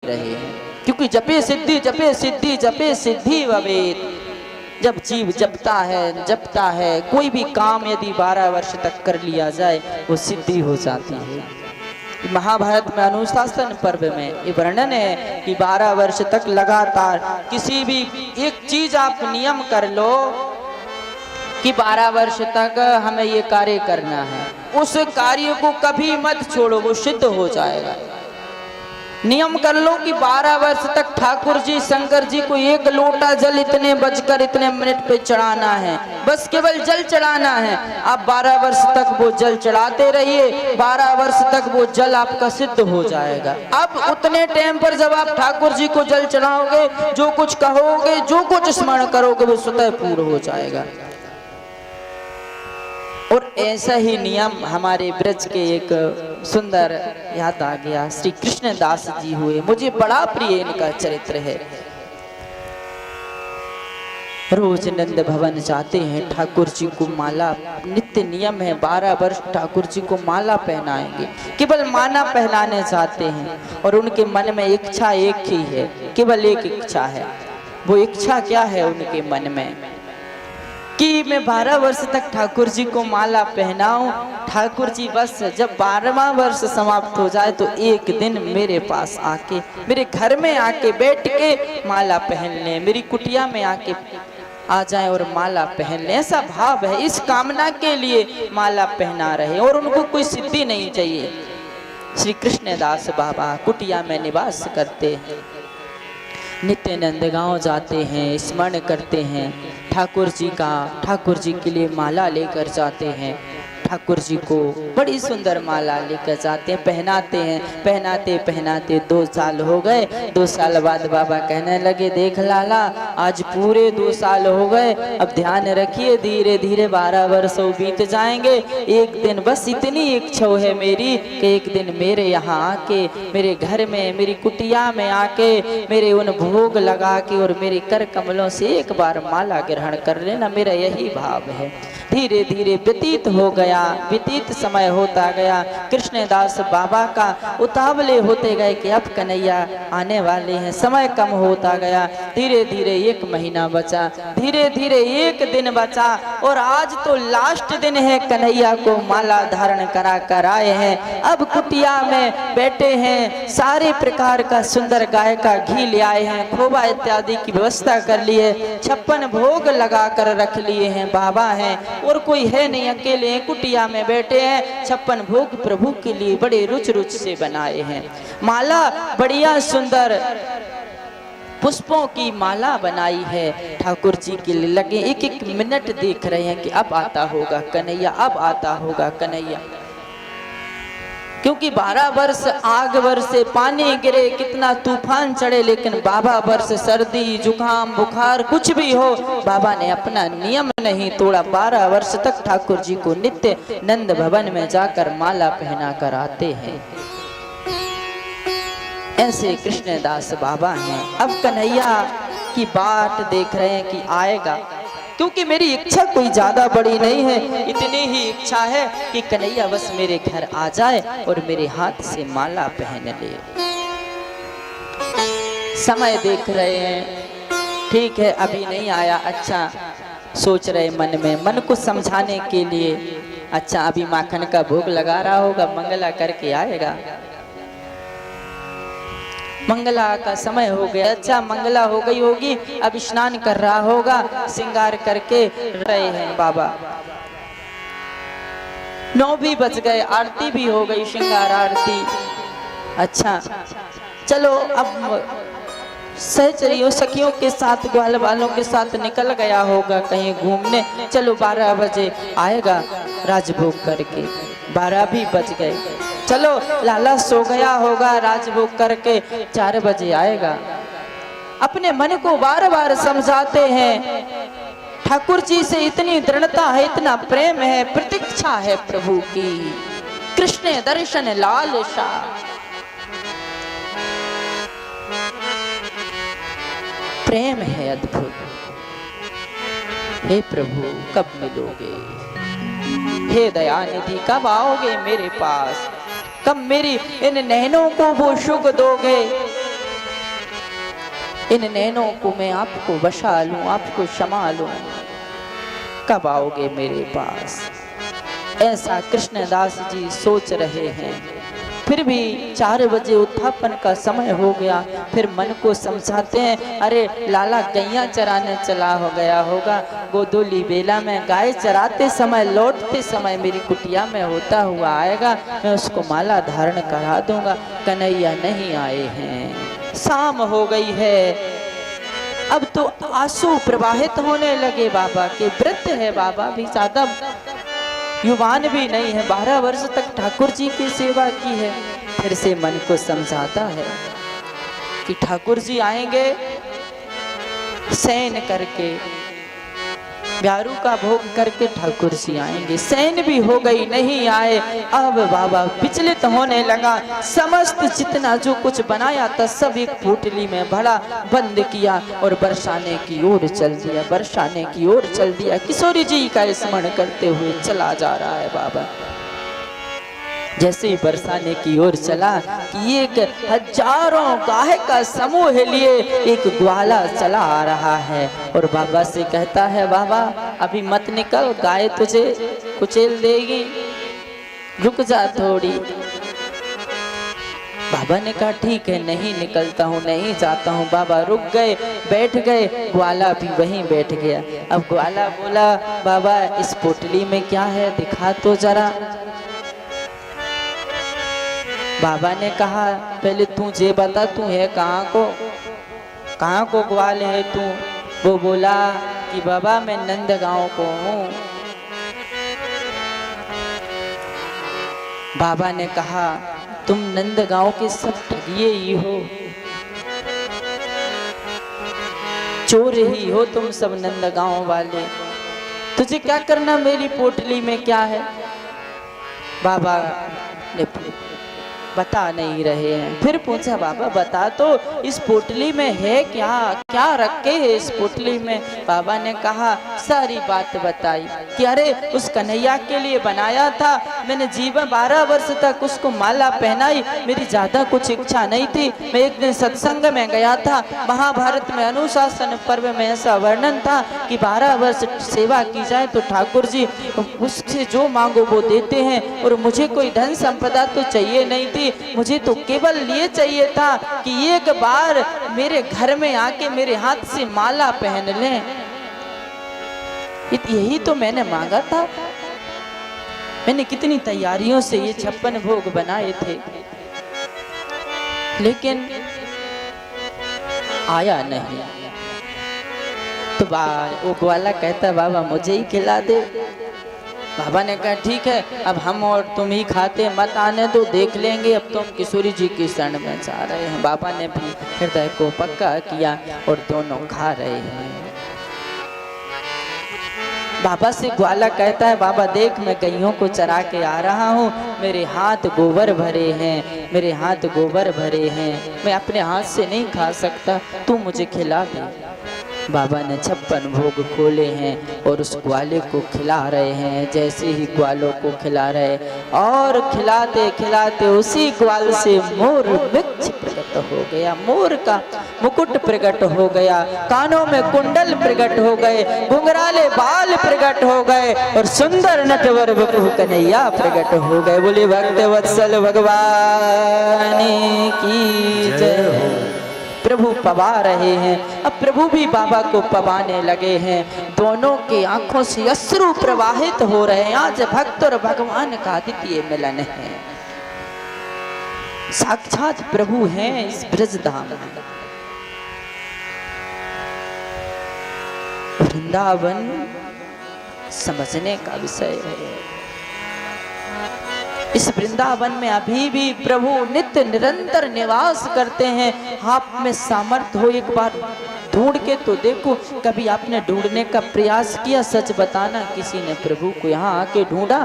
रहे हैं, क्योंकि जपे सिद्धि जपे सिद्धि जपे सिद्धि भवेत। जब जीव जपता है कोई भी काम यदि 12 वर्ष तक कर लिया जाए वो सिद्धि हो जाती है। महाभारत में अनुशासन पर्व में ये वर्णन है कि 12 वर्ष तक लगातार किसी भी एक चीज आप नियम कर लो कि 12 वर्ष तक हमें ये कार्य करना है, उस कार्य को कभी मत छोड़ो, वो सिद्ध हो जाएगा। नियम कर लो कि 12 वर्ष तक ठाकुर जी शंकर जी को 1 लोटा जल इतने बजकर इतने मिनट पे चढ़ाना है, बस केवल जल चढ़ाना है। आप 12 वर्ष तक वो जल चढ़ाते रहिए, 12 वर्ष तक वो जल आपका सिद्ध हो जाएगा। अब उतने टाइम पर जब आप ठाकुर जी को जल चढ़ाओगे, जो कुछ कहोगे, जो कुछ स्मरण करोगे, वो स्वतः पूर्ण हो जाएगा। और ऐसा ही नियम हमारे ब्रज के एक सुंदर याद आ गया, श्री कृष्णदास जी हुए, मुझे बड़ा प्रिय इनका चरित्र है। रोज नंद भवन जाते हैं, ठाकुर जी को माला, नित्य नियम है 12 वर्ष ठाकुर जी को माला पहनाएंगे। केवल माला पहनाने जाते हैं और उनके मन में इच्छा एक ही है, केवल एक इच्छा है। वो इच्छा क्या है उनके मन में कि मैं 12 वर्ष तक ठाकुर जी को माला पहनाऊं। ठाकुर जी बस जब 12वां वर्ष समाप्त हो जाए तो एक दिन मेरे पास आके, मेरे घर में आके बैठ के माला पहन लें, मेरी कुटिया में आके आ जाए और माला पहन ले। ऐसा भाव है, इस कामना के लिए माला पहना रहे और उनको कोई सिद्धि नहीं चाहिए। श्री कृष्णदास बाबा कुटिया में निवास करते हैं, नित्य नंदगांव जाते हैं, स्मरण करते हैं ठाकुर जी का, ठाकुर जी के लिए माला लेकर जाते हैं। ठाकुर जी को बड़ी सुंदर माला लेकर जाते हैं, पहनाते हैं। पहनाते पहनाते 2 साल हो गए। 2 साल बाद बाबा कहने लगे, देख लाला आज पूरे 2 साल हो गए, अब ध्यान रखिए धीरे धीरे 12 वर्ष बीत जाएंगे। एक दिन बस इतनी इच्छा है मेरी कि एक दिन मेरे यहाँ आके, मेरे घर में, मेरी कुटिया में आके, मेरे उन भोग लगा के और मेरे कर कमलों से एक बार माला ग्रहण कर लेना, मेरा यही भाव है। धीरे धीरे व्यतीत हो गया, व्यतीत समय होता गया। कृष्णदास बाबा का उतावले होते गए कि अब कन्हैया आने वाले हैं, समय कम होता गया। धीरे धीरे 1 महीना बचा, धीरे धीरे 1 दिन बचा और आज तो लास्ट दिन है। कन्हैया को माला धारण करा कर आए हैं, अब कुटिया में बैठे हैं, सारे प्रकार का सुंदर गाय का घी ले आए हैं, खोबा इत्यादि की व्यवस्था कर ली है, 56 भोग लगा कर रख लिए हैं। बाबा हैं और कोई है नहीं, अकेले हैं, कुटिया में बैठे हैं। 56 भोग प्रभु के लिए बड़े रुचि रुचि से बनाए हैं। माला बढ़िया सुंदर पुष्पों की माला बनाई है ठाकुर जी के लिए। लगे 1-1 मिनट देख रहे हैं कि अब आता होगा कन्हैया, अब आता होगा कन्हैया। क्योंकि 12 वर्ष आग वर्षे, पानी गिरे, कितना तूफान चढ़े, लेकिन बाबा वर्ष सर्दी जुकाम बुखार कुछ भी हो, बाबा ने अपना नियम नहीं तोड़ा। 12 वर्ष तक ठाकुर जी को नित्य नंद भवन में जाकर माला पहना कर आते हैं। ऐसे कृष्णदास बाबा हैं। अब कन्हैया की बाट देख रहे हैं कि आएगा, क्योंकि मेरी इच्छा कोई ज्यादा बड़ी नहीं है, इतनी ही इच्छा है कि कन्हैया बस मेरे घर आ जाए और मेरे हाथ से माला पहन ले। समय देख रहे हैं, ठीक है अभी नहीं आया, अच्छा सोच रहे मन में, मन को समझाने के लिए, अच्छा अभी माखन का भोग लगा रहा होगा, मंगला करके आएगा। मंगला का समय हो गया, अच्छा मंगला हो गई होगी, अब स्नान कर रहा होगा, श्रृंगार करके रहे हैं बाबा। 9 भी बज गए, आरती भी हो गई, श्रृंगार आरती। अच्छा चलो अब सहचरियों सखियों के साथ, ग्वाल वालों के साथ निकल गया होगा कहीं घूमने, चलो 12 बजे आएगा राजभोग करके। 12 भी बज गए, चलो लाला सो गया होगा, राजभोग करके 4 बजे आएगा। अपने मन को बार बार समझाते हैं। ठाकुर जी से इतनी दृढ़ता है, इतना प्रेम है, प्रतीक्षा है प्रभु की, कृष्ण दर्शन लालसा। प्रेम है अद्भुत। हे प्रभु कब मिलोगे, हे दयानिधि कब आओगे मेरे पास, कब मेरी इन नैनों को वो सुख दोगे। इन नैनों को मैं आपको बसा लूं, आपको क्षमा लूं, कब आओगे मेरे पास? ऐसा कृष्णदास जी सोच रहे हैं। फिर भी 4 बजे उत्थापन का समय हो गया। फिर मन को समझाते हैं, अरे लाला गैया चराने चला हो गया होगा, गोदोली बेला में गाय चराते समय लौटते समय मेरी कुटिया में होता हुआ आएगा, मैं उसको माला धारण करा दूंगा। कन्हैया नहीं आए हैं, शाम हो गई है। अब तो आंसू प्रवाहित होने लगे बाबा के। वृद्ध है बाबा भी, ज्यादा युवान भी नहीं है, 12 वर्ष तक ठाकुर जी की सेवा की है। फिर से मन को समझाता है कि ठाकुर जी आएंगे शयन करके, ब्यारू का भोग करके ठाकुर जी आएंगे। शयन भी हो गई, नहीं आए। अब बाबा विचलित होने लगा। समस्त जितना जो कुछ बनाया था सब एक पोटली में भरा, बंद किया और बरसाने की ओर चल दिया, बरसाने की ओर चल दिया। किशोरी जी का स्मरण करते हुए चला जा रहा है बाबा। जैसे ही बरसाने की ओर चला कि एक हजारों गाय का समूह लिए एक ग्वाला चला आ रहा है और बाबा से कहता है, बाबा अभी मत निकल, गाय तुझे कुचल देगी, रुक जा थोड़ी। बाबा ने कहा ठीक है, नहीं निकलता हूँ, नहीं जाता हूँ। बाबा रुक गए, बैठ गए, ग्वाला भी वहीं बैठ गया। अब ग्वाला बोला, बाबा इस पोटली में क्या है, दिखा तो जरा। बाबा ने कहा पहले तू ये बता, तू है कहाँ को ग्वाल है तू? वो बोला कि बाबा मैं नंदगांव को हूँ। बाबा ने कहा तुम नंदगांव के सब ठगिए ही हो, चोर ही हो तुम सब नंदगांव वाले, तुझे क्या करना मेरी पोटली में क्या है? बाबा ने बता नहीं रहे हैं। फिर पूछा, बाबा बता तो इस पोटली में है क्या, क्या रखे है इस पोटली में? बाबा ने कहा सारी बात बताई कि अरे उस कन्हैया के लिए बनाया था मैंने, जीवन 12 वर्ष तक उसको माला पहनाई, मेरी ज्यादा कुछ इच्छा नहीं थी। मैं एक दिन सत्संग में गया था, महाभारत में अनुशासन पर्व में ऐसा वर्णन था कि 12 वर्ष सेवा की जाए तो ठाकुर जी उससे जो मांगो वो देते हैं, और मुझे कोई धन संपदा तो चाहिए नहीं थी, मुझे तो केवल ये चाहिए था कि एक बार मेरे घर में आके मेरे हाथ से माला पहन लें। यही तो मैंने मांगा था। मैंने कितनी तैयारियों से ये 56 भोग बनाए थे, लेकिन आया नहीं। तो वो ग्वाला कहता, बाबा मुझे ही खिला दे। बाबा ने कहा ठीक है, अब हम और तुम ही खाते, मत आने दो, देख लेंगे, अब तो हम किशोरी जी की शरण में जा रहे हैं। बाबा ने भी हृदय को पक्का किया और दोनों खा रहे हैं। बाबा से ग्वाला कहता है, बाबा देख मैं गैयों को चरा के आ रहा हूँ, मेरे हाथ गोबर भरे हैं, मेरे हाथ गोबर भरे हैं, मैं अपने हाथ से नहीं खा सकता, तू मुझे खिला दे। बाबा ने 56 भोग खोले हैं और उस ग्वाले को खिला रहे हैं। जैसे ही ग्वालों को खिला रहे और खिलाते खिलाते उसी ग्वाल से मोर वृक्ष प्रकट हो गया, मोर का मुकुट प्रकट हो गया, कानों में कुंडल प्रकट हो गए, घुंघराले बाल प्रकट हो गए और सुंदर नटवर बपू कन्हैया प्रकट हो गए। बोले भक्त वत्सल भगवान की जय। प्रभु पवा रहे हैं। अब प्रभु भी बाबा को पवाने लगे हैं। दोनों के आंखों से अश्रु प्रवाहित हो रहे हैं। आज भक्त और भगवान का अद्वितीय मिलन है। साक्षात प्रभु हैं इस ब्रजधाम में। वृंदावन समझने का विषय है। इस वृंदावन में अभी भी प्रभु नित्य निरंतर निवास करते हैं। आप में सामर्थ्य हो एक बार ढूंढ के तो देखो। कभी आपने ढूंढने का प्रयास किया? सच बताना, किसी ने प्रभु को यहाँ आके ढूंढा?